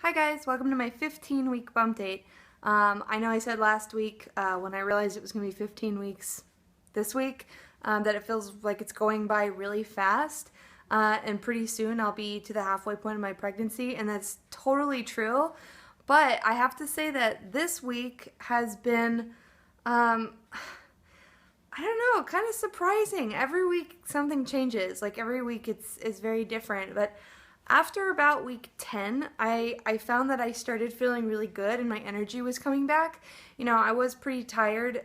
Hi guys, welcome to my 15-week bump date. I know I said last week when I realized it was going to be 15 weeks this week that it feels like it's going by really fast and pretty soon I'll be to the halfway point of my pregnancy, and that's totally true. But I have to say that this week has been, I don't know, kind of surprising. Every week something changes. Like every week it's very different. But after about week 10, I found that I started feeling really good and my energy was coming back. You know, I was pretty tired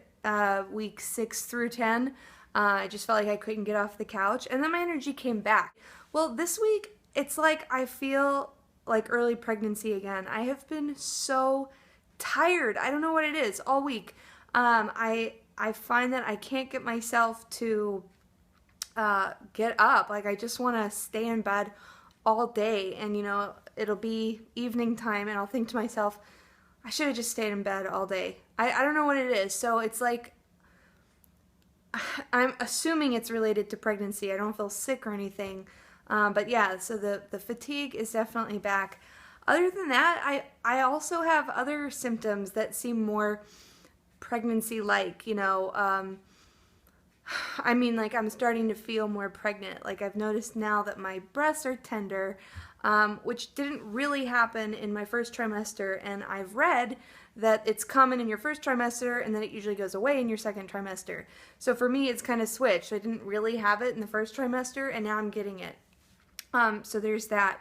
week 6 through 10. I just felt like I couldn't get off the couch, and then my energy came back. Well, this week, it's like I feel like early pregnancy again. I have been so tired. I don't know what it is all week. I find that I can't get myself to get up. Like I just want to stay in bed all day, and you know, it'll be evening time and I'll think to myself, I should have just stayed in bed all day. I don't know what it is. So it's like, I'm assuming it's related to pregnancy. I don't feel sick or anything. But yeah, so the fatigue is definitely back. Other than that, I also have other symptoms that seem more pregnancy-like, you know. I mean, like I'm starting to feel more pregnant. Like I've noticed now that my breasts are tender, which didn't really happen in my first trimester, and I've read that it's common in your first trimester and then it usually goes away in your second trimester. So for me, it's kind of switched. I didn't really have it in the first trimester and now I'm getting it. So there's that.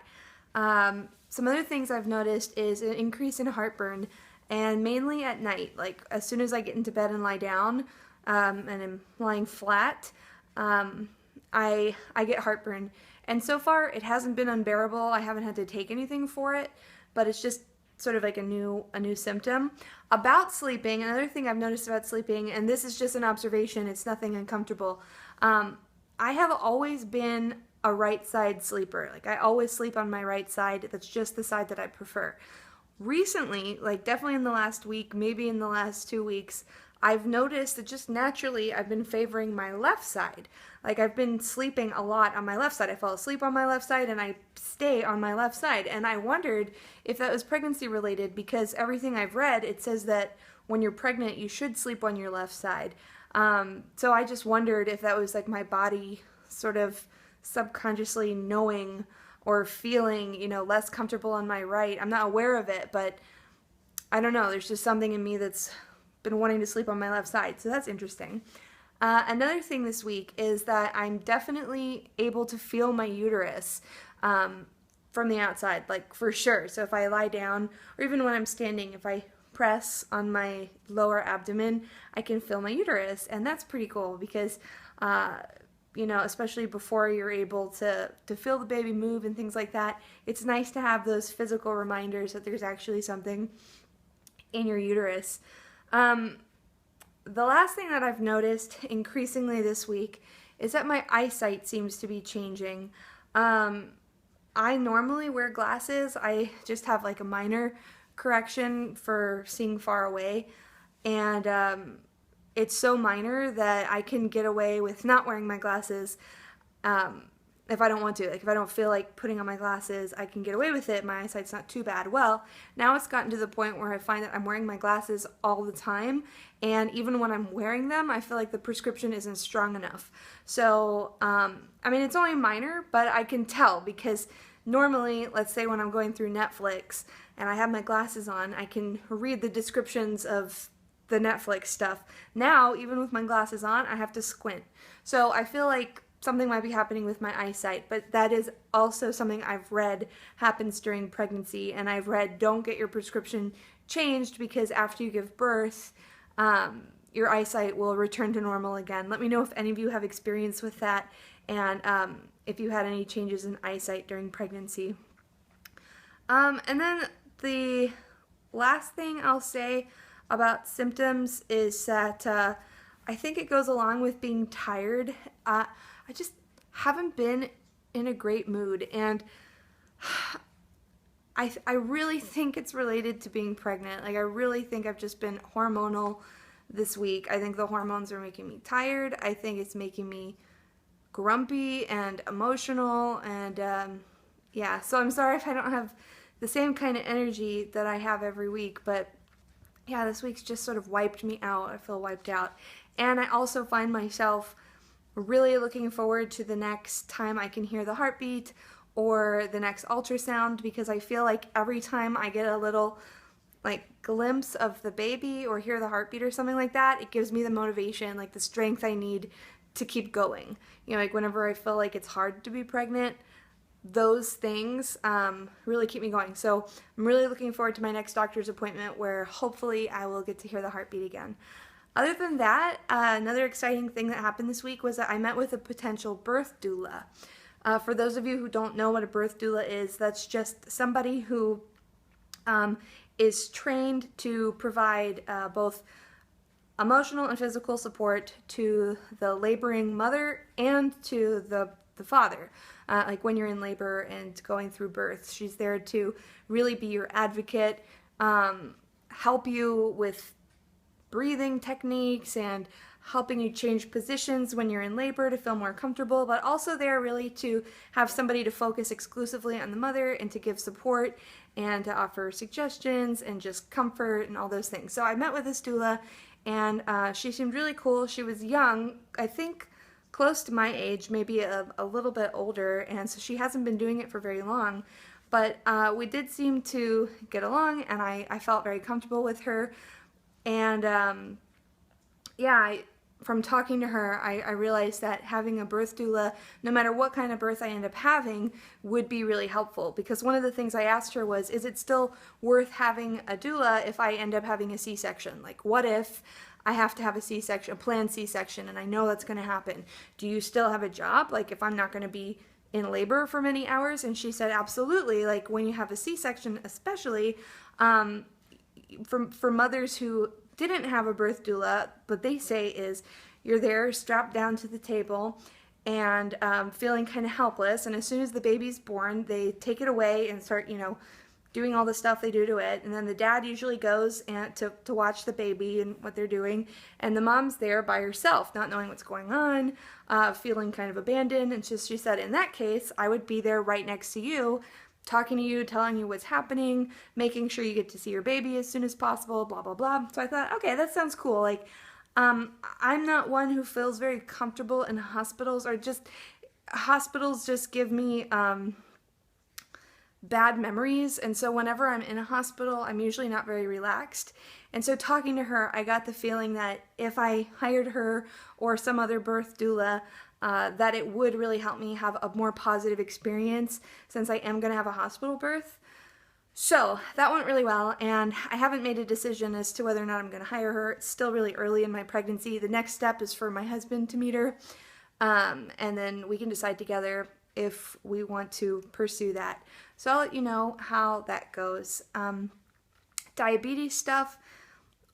Some other things I've noticed is an increase in heartburn, and mainly at night. Like as soon as I get into bed and lie down, and I'm lying flat, I get heartburn. And so far it hasn't been unbearable. I haven't had to take anything for it, but it's just sort of like a new symptom. About sleeping, another thing I've noticed about sleeping, and this is just an observation, it's nothing uncomfortable. I have always been a right side sleeper. Like I always sleep on my right side. That's just the side that I prefer. Recently, like definitely in the last week, maybe in the last 2 weeks, I've noticed that just naturally I've been favoring my left side. Like I've been sleeping a lot on my left side. I fall asleep on my left side and I stay on my left side. And I wondered if that was pregnancy related, because everything I've read, it says that when you're pregnant you should sleep on your left side. So I just wondered if that was like my body sort of subconsciously knowing or feeling, you know, less comfortable on my right. I'm not aware of it, but I don't know. There's just something in me that's been wanting to sleep on my left side, so that's interesting. Another thing this week is that I'm definitely able to feel my uterus from the outside, like for sure. So if I lie down, or even when I'm standing, if I press on my lower abdomen, I can feel my uterus, and that's pretty cool because you know, especially before you're able to feel the baby move and things like that, it's nice to have those physical reminders that there's actually something in your uterus. The last thing that I've noticed increasingly this week is that my eyesight seems to be changing. I normally wear glasses. I just have like a minor correction for seeing far away, and it's so minor that I can get away with not wearing my glasses if I don't want to. Like if I don't feel like putting on my glasses, I can get away with it. My eyesight's not too bad. Well, now it's gotten to the point where I find that I'm wearing my glasses all the time, and even when I'm wearing them, I feel like the prescription isn't strong enough. So, I mean, it's only minor, but I can tell because normally, let's say when I'm going through Netflix and I have my glasses on, I can read the descriptions of the Netflix stuff. Now, even with my glasses on, I have to squint. So I feel like something might be happening with my eyesight, but that is also something I've read happens during pregnancy, and I've read don't get your prescription changed because after you give birth, your eyesight will return to normal again. Let me know if any of you have experience with that, and if you had any changes in eyesight during pregnancy. And then the last thing I'll say about symptoms is that I think it goes along with being tired. I just haven't been in a great mood, and I really think it's related to being pregnant. Like I really think I've just been hormonal this week. I think the hormones are making me tired. I think it's making me grumpy and emotional, and yeah, so I'm sorry if I don't have the same kind of energy that I have every week, but yeah, this week's just sort of wiped me out. I feel wiped out. And I also find myself really looking forward to the next time I can hear the heartbeat or the next ultrasound, because I feel like every time I get a little like glimpse of the baby or hear the heartbeat or something like that, it gives me the motivation, like the strength I need to keep going. You know, like whenever I feel like it's hard to be pregnant, those things really keep me going. So I'm really looking forward to my next doctor's appointment where hopefully I will get to hear the heartbeat again. Other than that, another exciting thing that happened this week was that I met with a potential birth doula. For those of you who don't know what a birth doula is, that's just somebody who is trained to provide both emotional and physical support to the laboring mother and to the father. Like when you're in labor and going through birth, she's there to really be your advocate, help you with breathing techniques and helping you change positions when you're in labor to feel more comfortable, but also there really to have somebody to focus exclusively on the mother and to give support and to offer suggestions and just comfort and all those things. So I met with this doula, and she seemed really cool. She was young, I think close to my age, maybe a little bit older, and so she hasn't been doing it for very long, but we did seem to get along, and I felt very comfortable with her. And yeah, from talking to her, I realized that having a birth doula, no matter what kind of birth I end up having, would be really helpful. Because one of the things I asked her was, is it still worth having a doula if I end up having a C-section? Like, what if I have to have a C-section, a planned C-section, and I know that's going to happen? Do you still have a job? Like, if I'm not going to be in labor for many hours? And she said, absolutely. Like, when you have a C-section, especially, for mothers who didn't have a birth doula, what they say is you're there strapped down to the table and feeling kind of helpless, and as soon as the baby's born, they take it away and start, you know, doing all the stuff they do to it, and then the dad usually goes and to watch the baby and what they're doing, and the mom's there by herself, not knowing what's going on, feeling kind of abandoned. And she said, in that case, I would be there right next to you, talking to you, telling you what's happening, making sure you get to see your baby as soon as possible, blah, blah, blah. So I thought, okay, that sounds cool. Like, I'm not one who feels very comfortable in hospitals, or just, hospitals just give me bad memories. And so whenever I'm in a hospital, I'm usually not very relaxed. And so talking to her, I got the feeling that if I hired her or some other birth doula, that it would really help me have a more positive experience since I am going to have a hospital birth. So that went really well, and I haven't made a decision as to whether or not I'm going to hire her. It's still really early in my pregnancy. The next step is for my husband to meet her, and then we can decide together if we want to pursue that. So I'll let you know how that goes. Diabetes stuff,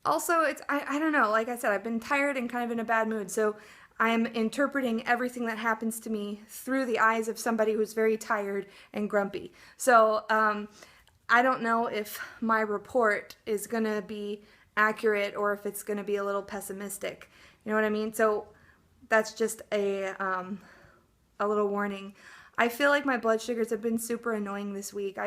also, I don't know, like I said, I've been tired and kind of in a bad mood, so I'm interpreting everything that happens to me through the eyes of somebody who's very tired and grumpy. So I don't know if my report is going to be accurate or if it's going to be a little pessimistic. You know what I mean? So that's just a little warning. I feel like my blood sugars have been super annoying this week.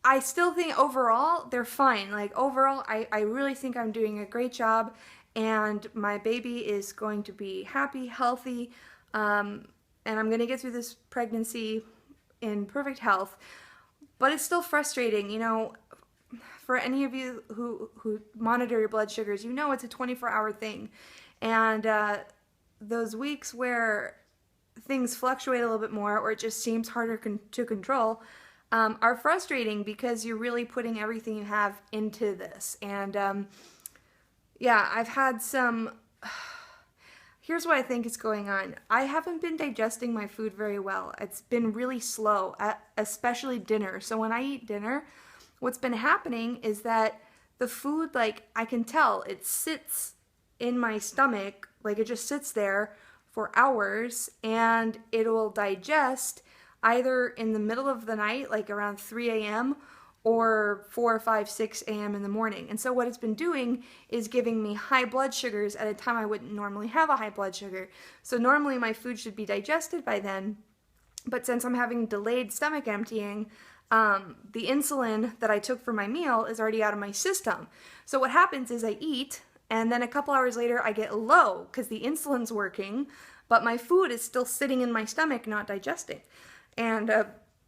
I still think overall they're fine. Like overall, I really think I'm doing a great job, and my baby is going to be happy, healthy, and I'm going to get through this pregnancy in perfect health. But it's still frustrating, you know, for any of you who monitor your blood sugars, you know it's a 24-hour thing. And those weeks where things fluctuate a little bit more, or it just seems harder to control, are frustrating because you're really putting everything you have into this. And yeah, I've had some... Here's what I think is going on. I haven't been digesting my food very well. It's been really slow, especially dinner. So when I eat dinner, what's been happening is that the food, like, I can tell it sits in my stomach, like it just sits there for hours, and it will digest either in the middle of the night, like around 3 a.m., or 4, 5, 6 a.m. in the morning. And so what it's been doing is giving me high blood sugars at a time I wouldn't normally have a high blood sugar. So normally my food should be digested by then, but since I'm having delayed stomach emptying, the insulin that I took for my meal is already out of my system. So what happens is I eat, and then a couple hours later I get low because the insulin's working, but my food is still sitting in my stomach not digesting. And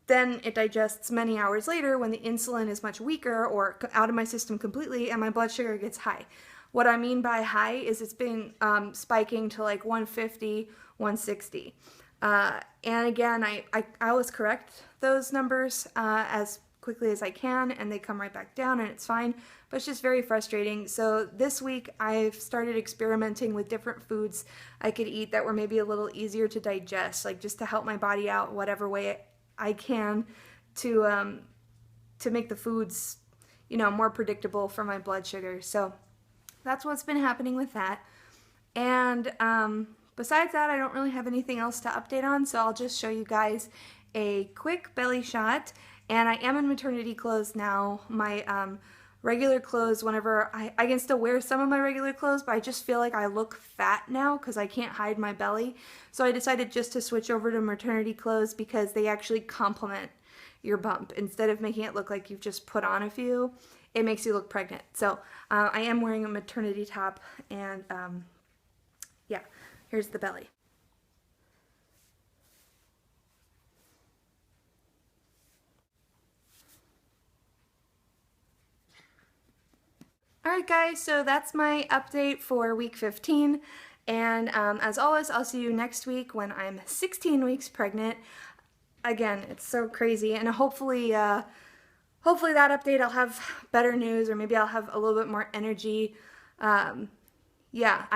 then it digests many hours later when the insulin is much weaker or out of my system completely, and my blood sugar gets high. What I mean by high is it's been spiking to like 150, 160. And again, I always correct those numbers as quickly as I can, and they come right back down, and it's fine, but it's just very frustrating. So this week I've started experimenting with different foods I could eat that were maybe a little easier to digest, like just to help my body out whatever way I can to make the foods, you know, more predictable for my blood sugar. So that's what's been happening with that. And besides that, I don't really have anything else to update on, so I'll just show you guys a quick belly shot. And I am in maternity clothes now. My regular clothes, whenever I can still wear some of my regular clothes, but I just feel like I look fat now because I can't hide my belly. So I decided just to switch over to maternity clothes because they actually complement your bump. Instead of making it look like you've just put on a few, it makes you look pregnant. So I am wearing a maternity top, and yeah, here's the belly. Alright guys, so that's my update for week 15, and as always, I'll see you next week when I'm 16 weeks pregnant. Again, it's so crazy, and hopefully hopefully that update I'll have better news, or maybe I'll have a little bit more energy. Yeah,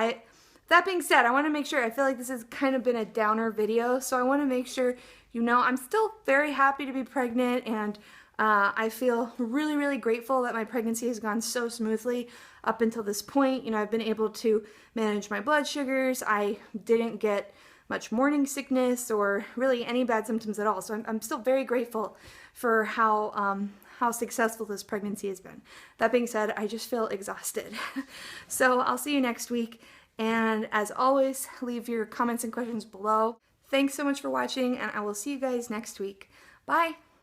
that being said, I want to make sure, I feel like this has kind of been a downer video, so I want to make sure you know I'm still very happy to be pregnant, and I feel really, really grateful that my pregnancy has gone so smoothly up until this point. You know, I've been able to manage my blood sugars. I didn't get much morning sickness or really any bad symptoms at all. So I'm still very grateful for how successful this pregnancy has been. That being said, I just feel exhausted. So I'll see you next week. And as always, leave your comments and questions below. Thanks so much for watching, and I will see you guys next week. Bye!